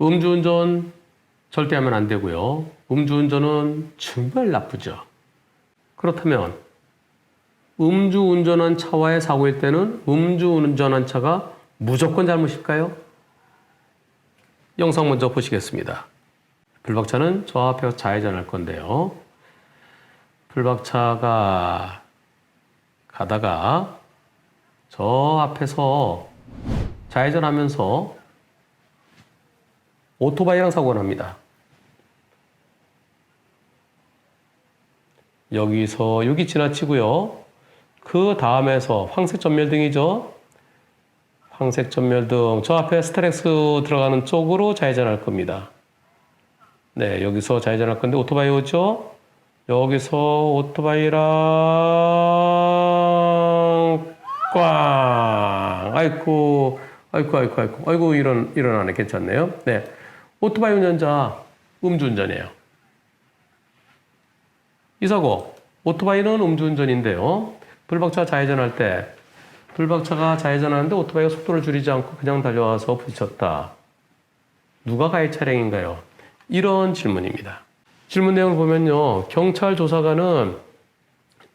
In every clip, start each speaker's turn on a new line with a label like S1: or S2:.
S1: 음주운전 절대 하면 안 되고요. 음주운전은 정말 나쁘죠. 그렇다면 음주운전한 차와의 사고일 때는 음주운전한 차가 무조건 잘못일까요? 영상 먼저 보시겠습니다. 불박차는 저 앞에서 좌회전할 건데요. 불박차가 가다가 저 앞에서 좌회전하면서 오토바이랑 사고가 납니다. 여기서 여기 지나치고요. 그 다음에서 황색 전멸등이죠. 황색 전멸등 저 앞에 스타렉스 들어가는 쪽으로 좌회전할 겁니다. 네, 여기서 좌회전할 건데 오토바이 오죠. 여기서 오토바이랑 꽝. 아이고 일어나네. 괜찮네요. 네, 오토바이 운전자 음주운전이에요. 이 사고 오토바이는 음주운전인데요. 불박차 좌회전할 때 불박차가 좌회전하는데 오토바이가 속도를 줄이지 않고 그냥 달려와서 부딪혔다. 누가 가해 차량인가요? 이런 질문입니다. 질문 내용을 보면요. 경찰 조사관은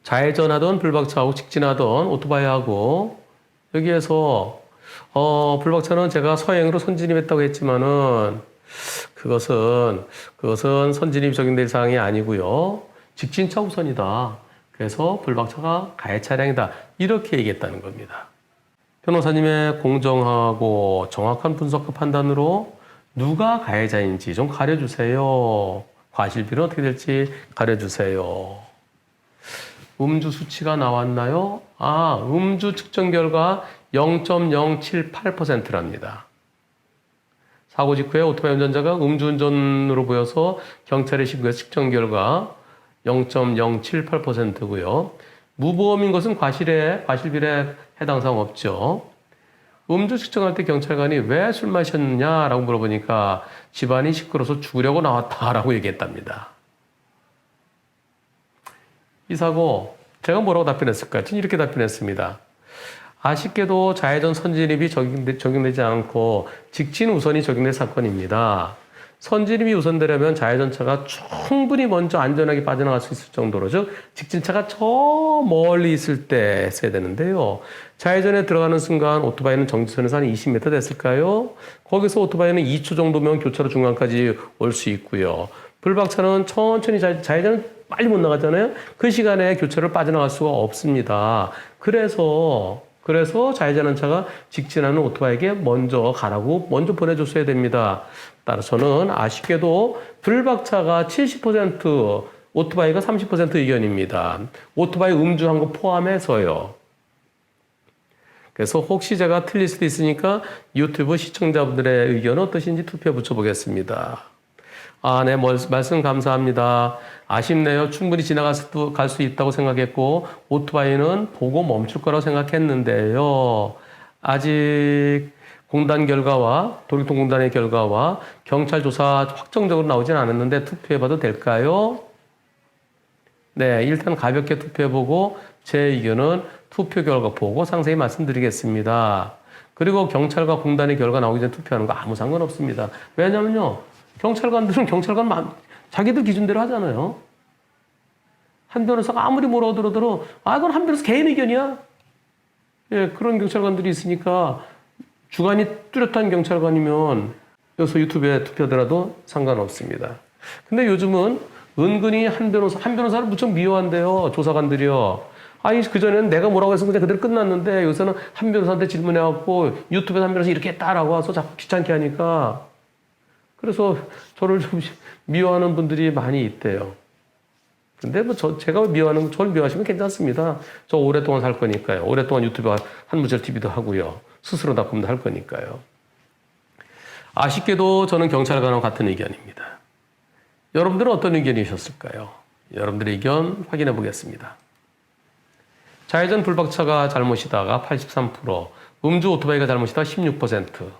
S1: 좌회전하던 불박차하고 직진하던 오토바이하고 여기에서 불박차는 제가 서행으로 선진입했다고 했지만은 그것은 선진입 적용될 사항이 아니고요. 직진차 우선이다. 그래서 불박차가 가해 차량이다. 이렇게 얘기했다는 겁니다. 변호사님의 공정하고 정확한 분석과 판단으로 누가 가해자인지 좀 가려주세요. 과실비는 어떻게 될지 가려주세요. 음주 수치가 나왔나요? 음주 측정 결과 0.078%랍니다. 사고 직후에 오토바이 운전자가 음주운전으로 보여서 경찰에 신고해서 측정 결과 0.078%고요. 무보험인 것은 과실비에 해당 사항 없죠. 음주 측정할 때 경찰관이 왜 술 마셨냐라고 물어보니까 집안이 시끄러워서 죽으려고 나왔다라고 얘기했답니다. 이 사고 제가 뭐라고 답변했을까요? 저는 이렇게 답변했습니다. 아쉽게도 좌회전 선진입이 적용되지 않고 직진 우선이 적용된 사건입니다. 선진입이 우선되려면 좌회전차가 충분히 먼저 안전하게 빠져나갈 수 있을 정도로, 즉 직진차가 저 멀리 있을 때 했어야 되는데요. 좌회전에 들어가는 순간 오토바이는 정지선에서 한 20m 됐을까요? 거기서 오토바이는 2초 정도면 교차로 중간까지 올 수 있고요. 불박차는 천천히 좌회전은 빨리 못 나가잖아요. 그 시간에 교차를 빠져나갈 수가 없습니다. 그래서 좌회전한 차가 직진하는 오토바이에게 먼저 가라고 먼저 보내줬어야 됩니다. 따라서 저는 아쉽게도 불박차가 70%, 오토바이가 30% 의견입니다. 오토바이 음주한 거 포함해서요. 그래서 혹시 제가 틀릴 수도 있으니까 유튜브 시청자분들의 의견은 어떠신지 투표에 붙여보겠습니다. 네, 말씀 감사합니다. 아쉽네요. 충분히 갈 수 있다고 생각했고 오토바이는 보고 멈출 거라고 생각했는데요. 아직 공단 결과와 도로교통공단의 결과와 경찰 조사 확정적으로 나오진 않았는데 투표해봐도 될까요? 네, 일단 가볍게 투표해보고 제 의견은 투표 결과 보고 상세히 말씀드리겠습니다. 그리고 경찰과 공단의 결과 나오기 전에 투표하는 거 아무 상관없습니다. 왜냐면요. 경찰관들은 자기들 기준대로 하잖아요. 한 변호사가 아무리 뭐라고 들어도 그건 한 변호사 개인 의견이야. 예, 그런 경찰관들이 있으니까 주관이 뚜렷한 경찰관이면 여기서 유튜브에 투표하더라도 상관없습니다. 근데 요즘은 은근히 한 변호사를 무척 미워한대요. 조사관들이요. 그전에는 내가 뭐라고 해서 그냥 그대로 끝났는데 여기서는 한 변호사한테 질문해갖고 유튜브에서 한 변호사 이렇게 했다라고 와서 자꾸 귀찮게 하니까 그래서 저를 좀 미워하는 분들이 많이 있대요. 근데 제가 저를 미워하시면 괜찮습니다. 저 오랫동안 살 거니까요. 오랫동안 유튜브 한무절 TV도 하고요. 스스로 닦음도 할 거니까요. 아쉽게도 저는 경찰관과 같은 의견입니다. 여러분들은 어떤 의견이셨을까요? 여러분들의 의견 확인해 보겠습니다. 좌회전 불박차가 잘못이다가 83%, 음주 오토바이가 잘못이다 16%.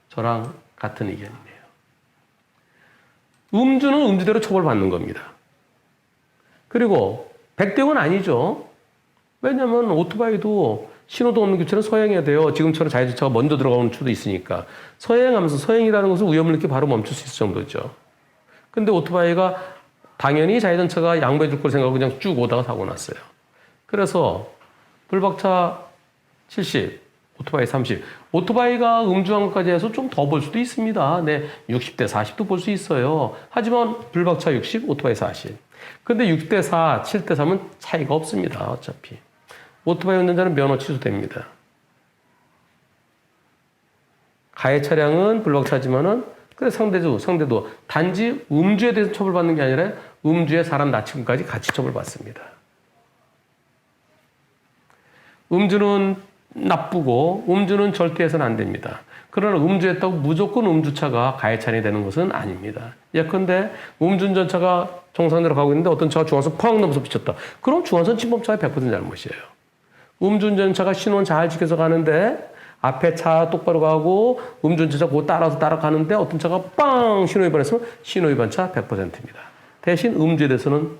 S1: 저랑 같은 의견이네요. 음주는 음주대로 처벌받는 겁니다. 그리고 100대 0은 아니죠. 왜냐하면 오토바이도 신호등 없는 교차로는 서행해야 돼요. 지금처럼 자율주차가 먼저 들어가는 수도 있으니까. 서행하면서 서행이라는 것은 위험을 느끼 바로 멈출 수 있을 정도죠. 근데 오토바이가 당연히 자율주차가 양보해 줄 걸 생각하고 그냥 쭉 오다가 사고 났어요. 그래서 불박차 70, 오토바이 30. 오토바이가 음주한 것까지 해서 좀 더 볼 수도 있습니다. 네, 60대 40도 볼 수 있어요. 하지만 불박차 60, 오토바이 40. 근데 6대 4, 7대 3은 차이가 없습니다. 어차피. 오토바이 운전자는 면허 취소됩니다. 가해 차량은 불박차지만은 그래 상대도 단지 음주에 대해서 처벌받는 게 아니라 음주에 사람 다치고까지 같이 처벌받습니다. 음주는 나쁘고 음주는 절대 해서는 안 됩니다. 그러나 음주했다고 무조건 음주차가 가해 차량이 되는 것은 아닙니다. 예컨대 음주운전차가 정상대로 가고 있는데 어떤 차가 중앙선 쾅 넘어서 비쳤다. 그럼 중앙선 침범차의 100% 잘못이에요. 음주운전차가 신호는 잘 지켜서 가는데 앞에 차 똑바로 가고 음주운전차 그거 따라가는데 어떤 차가 빵 신호위반했으면 신호위반차 100%입니다. 대신 음주에 대해서는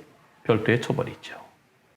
S1: 별도의 처벌이 있죠.